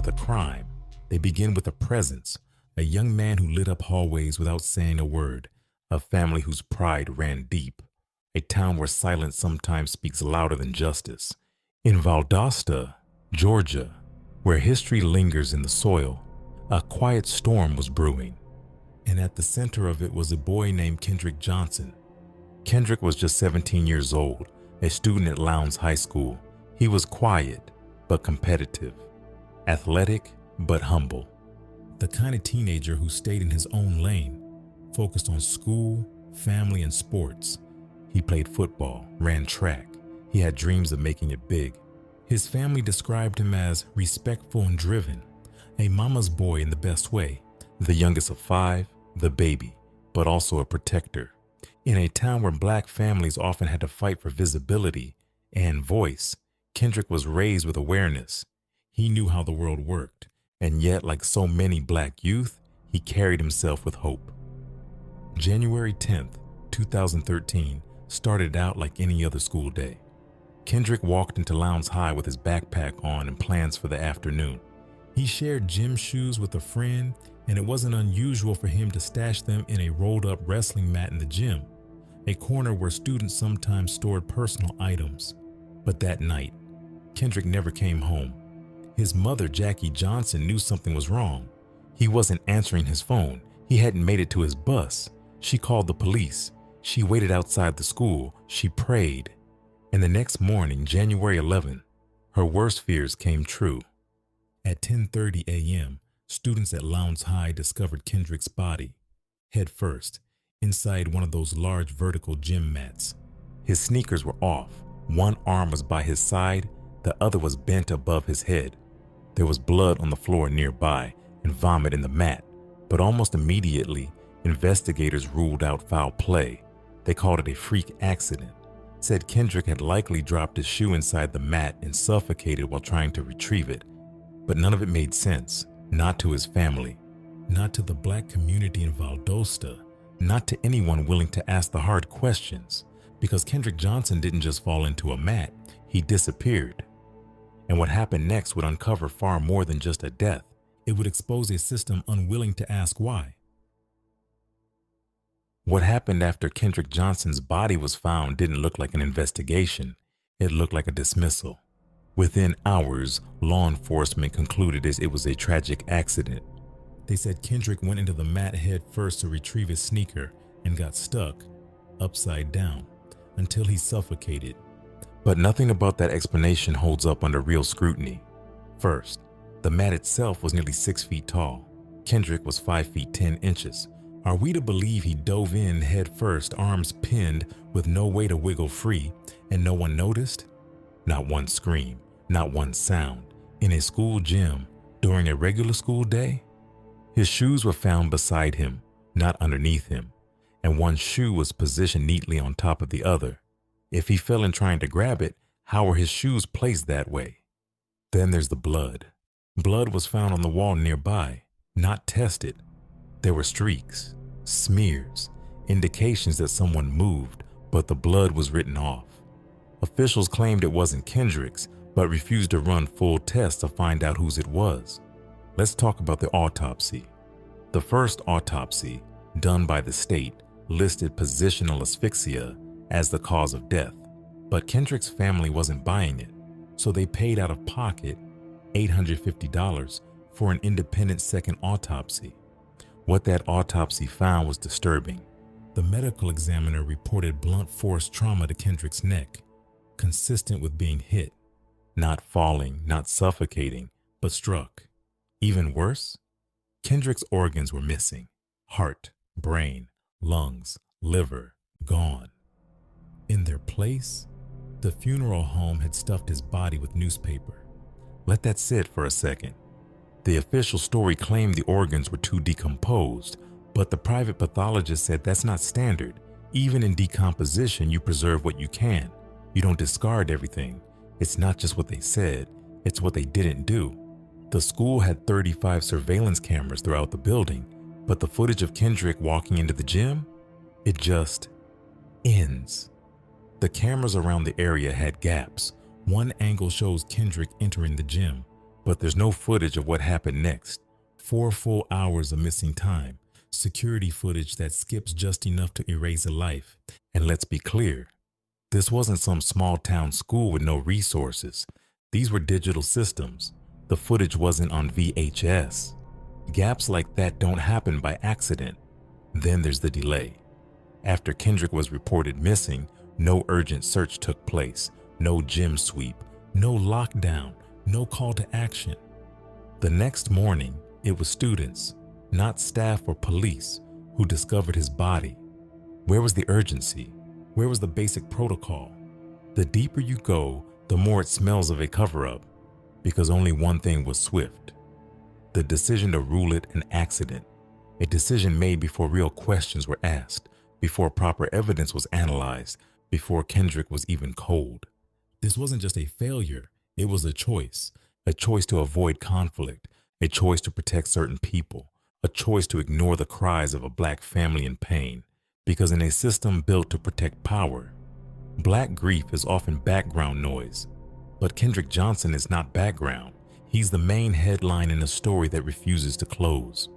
with a crime. They begin with a presence, a young man who lit up hallways without saying a word, a family whose pride ran deep, a town where silence sometimes speaks louder than justice. In Valdosta, Georgia, where history lingers in the soil, a quiet storm was brewing. And at the center of it was a boy named Kendrick Johnson. Kendrick was just 17 years old, a student at Lowndes High School. He was quiet, but competitive, athletic, but humble. The kind of teenager who stayed in his own lane, focused on school, family, and sports. He played football, ran track. He had dreams of making it big. His family described him as respectful and driven, a mama's boy in the best way, the youngest of 5, the baby, but also a protector. In a town where black families often had to fight for visibility and voice, Kendrick was raised with awareness. He knew how the world worked, and yet, like so many black youth, he carried himself with hope. January 10th, 2013 started out like any other school day. Kendrick walked into Lowndes High with his backpack on and plans for the afternoon. He shared gym shoes with a friend, and it wasn't unusual for him to stash them in a rolled-up wrestling mat in the gym, a corner where students sometimes stored personal items. But that night, Kendrick never came home. His mother, Jackie Johnson, knew something was wrong. He wasn't answering his phone. He hadn't made it to his bus. She called the police. She waited outside the school. She prayed. And the next morning, January 11, her worst fears came true. At 10:30 a.m., students at Lowndes High discovered Kendrick's body, head first, inside one of those large vertical gym mats. His sneakers were off. One arm was by his side, the other was bent above his head. There was blood on the floor nearby and vomit in the mat, but almost immediately, investigators ruled out foul play. They called it a freak accident, said Kendrick had likely dropped his shoe inside the mat and suffocated while trying to retrieve it. But none of it made sense, not to his family, not to the black community in Valdosta, not to anyone willing to ask the hard questions, because Kendrick Johnson didn't just fall into a mat, he disappeared. And what happened next would uncover far more than just a death. It would expose a system unwilling to ask why. What happened after Kendrick Johnson's body was found didn't look like an investigation. It looked like a dismissal. Within hours, law enforcement concluded it was a tragic accident. They said Kendrick went into the mat head first to retrieve his sneaker and got stuck, upside down, until he suffocated. But nothing about that explanation holds up under real scrutiny. First, the mat itself was nearly 6 feet tall. Kendrick was 5 feet 10 inches. Are we to believe he dove in head first, arms pinned, with no way to wiggle free, and no one noticed? Not one scream, not one sound. In a school gym, during a regular school day? His shoes were found beside him, not underneath him, and one shoe was positioned neatly on top of the other. If he fell in trying to grab it, how were his shoes placed that way? Then there's the blood. Blood was found on the wall nearby, not tested. There were streaks, smears, indications that someone moved, but the blood was written off. Officials claimed it wasn't Kendrick's, but refused to run full tests to find out whose it was. Let's talk about the autopsy. The first autopsy, done by the state, listed positional asphyxia as the cause of death, but Kendrick's family wasn't buying it, so they paid out of pocket $850 for an independent second autopsy. What that autopsy found was disturbing. The medical examiner reported blunt force trauma to Kendrick's neck, consistent with being hit, not falling, not suffocating, but struck. Even worse, Kendrick's organs were missing. Heart, brain, lungs, liver, gone. In their place, the funeral home had stuffed his body with newspaper. Let that sit for a second. The official story claimed the organs were too decomposed, but the private pathologist said that's not standard. Even in decomposition, you preserve what you can. You don't discard everything. It's not just what they said, it's what they didn't do. The school had 35 surveillance cameras throughout the building, but the footage of Kendrick walking into the gym, it just ends. The cameras around the area had gaps. One angle shows Kendrick entering the gym, But there's no footage of what happened next. 4 full hours of missing time, security footage that skips just enough to erase a life. And let's be clear, this wasn't some small town school with no resources. These were digital systems. The footage wasn't on VHS. Gaps like that don't happen by accident. Then there's the delay. After Kendrick was reported missing, no urgent search took place, no gym sweep, no lockdown, no call to action. The next morning, it was students, not staff or police, who discovered his body. Where was the urgency? Where was the basic protocol? The deeper you go, the more it smells of a cover-up, because only one thing was swift. The decision to rule it an accident, a decision made before real questions were asked, before proper evidence was analyzed, before Kendrick was even cold. This wasn't just a failure, it was a choice to avoid conflict, a choice to protect certain people, a choice to ignore the cries of a Black family in pain, because in a system built to protect power, Black grief is often background noise. But Kendrick Johnson is not background. He's the main headline in a story that refuses to close.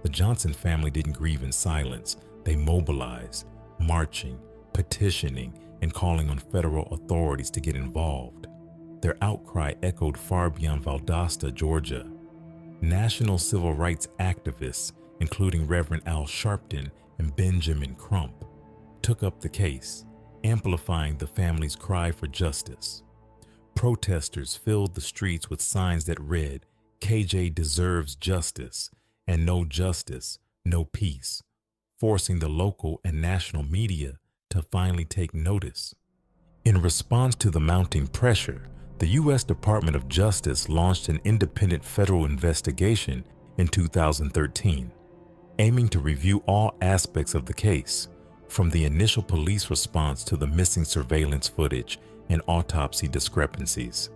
The Johnson family didn't grieve in silence. They mobilized, marching, petitioning, and calling on federal authorities to get involved. Their outcry echoed far beyond Valdosta, Georgia. National civil rights activists, including Reverend Al Sharpton and Benjamin Crump, took up the case, amplifying the family's cry for justice. Protesters filled the streets with signs that read, "KJ deserves justice," and "No justice, no peace," forcing the local and national media to finally take notice. In response to the mounting pressure, the U.S. Department of Justice launched an independent federal investigation in 2013, aiming to review all aspects of the case, from the initial police response to the missing surveillance footage and autopsy discrepancies.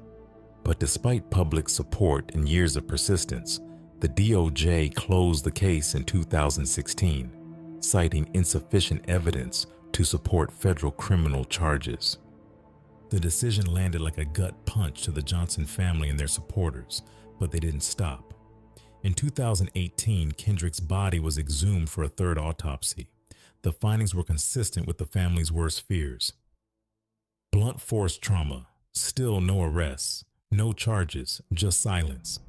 But despite public support and years of persistence, the DOJ closed the case in 2016, citing insufficient evidence to support federal criminal charges. The decision landed like a gut punch to the Johnson family and their supporters, but they didn't stop. In 2018, Kendrick's body was exhumed for a third autopsy. The findings were consistent with the family's worst fears. Blunt force trauma, still no arrests, no charges, just silence.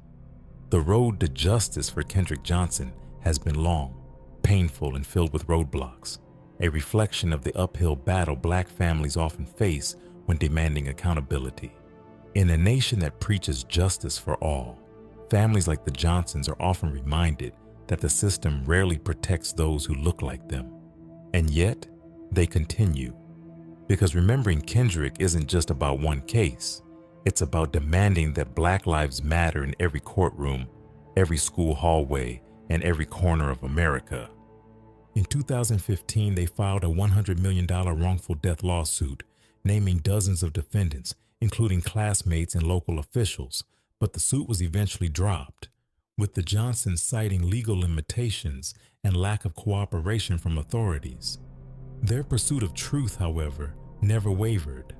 The road to justice for Kendrick Johnson has been long, painful, and filled with roadblocks, a reflection of the uphill battle Black families often face when demanding accountability. In a nation that preaches justice for all, families like the Johnsons are often reminded that the system rarely protects those who look like them. And yet, they continue. Because remembering Kendrick isn't just about one case, it's about demanding that Black lives matter in every courtroom, every school hallway, and every corner of America. In 2015, they filed a $100 million wrongful death lawsuit, naming dozens of defendants, including classmates and local officials, but the suit was eventually dropped, with the Johnsons citing legal limitations and lack of cooperation from authorities. Their pursuit of truth, however, never wavered.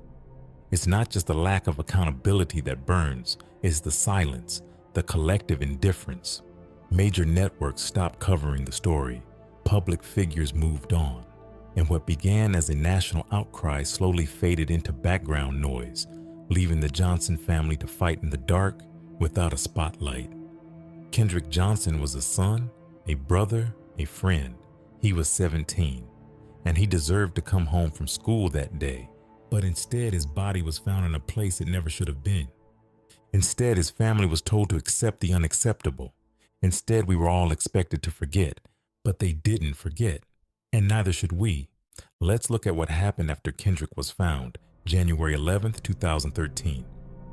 It's not just the lack of accountability that burns, it's the silence, the collective indifference. Major networks stopped covering the story. Public figures moved on, and what began as a national outcry slowly faded into background noise, leaving the Johnson family to fight in the dark without a spotlight. Kendrick Johnson was a son, a brother, a friend. He was 17, and he deserved to come home from school that day, but instead his body was found in a place it never should have been. Instead, his family was told to accept the unacceptable. Instead, we were all expected to forget, but they didn't forget, and neither should we. Let's look at what happened after Kendrick was found, January 11th, 2013.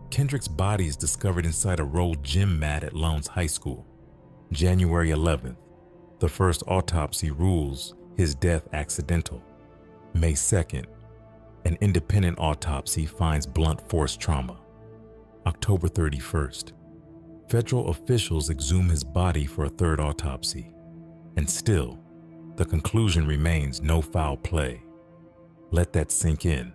Kendrick's body is discovered inside a rolled gym mat at Lowndes High School. January 11th, the first autopsy rules his death accidental. May 2nd, an independent autopsy finds blunt force trauma. October 31st, federal officials exhume his body for a third autopsy. And still, the conclusion remains no foul play. Let that sink in.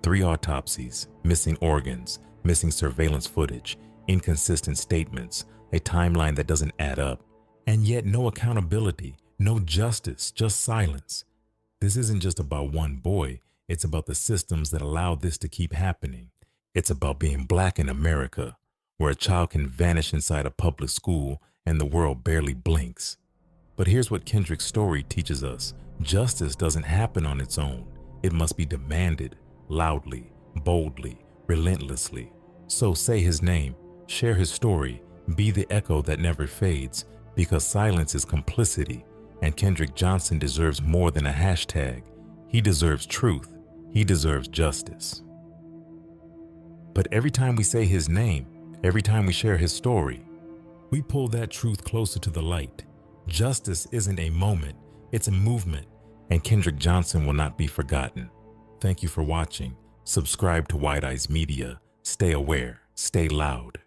3 autopsies, missing organs, missing surveillance footage, inconsistent statements, a timeline that doesn't add up, and yet no accountability, no justice, just silence. This isn't just about one boy, it's about the systems that allow this to keep happening. It's about being black in America, where a child can vanish inside a public school and the world barely blinks. But here's what Kendrick's story teaches us. Justice doesn't happen on its own. It must be demanded, loudly, boldly, relentlessly. So say his name, share his story, be the echo that never fades, because silence is complicity, and Kendrick Johnson deserves more than a hashtag. He deserves truth. He deserves justice. But every time we say his name, every time we share his story, we pull that truth closer to the light. Justice isn't a moment, it's a movement, and Kendrick Johnson will not be forgotten. Thank you for watching. Subscribe to Wide Eyes Media. Stay aware, stay loud.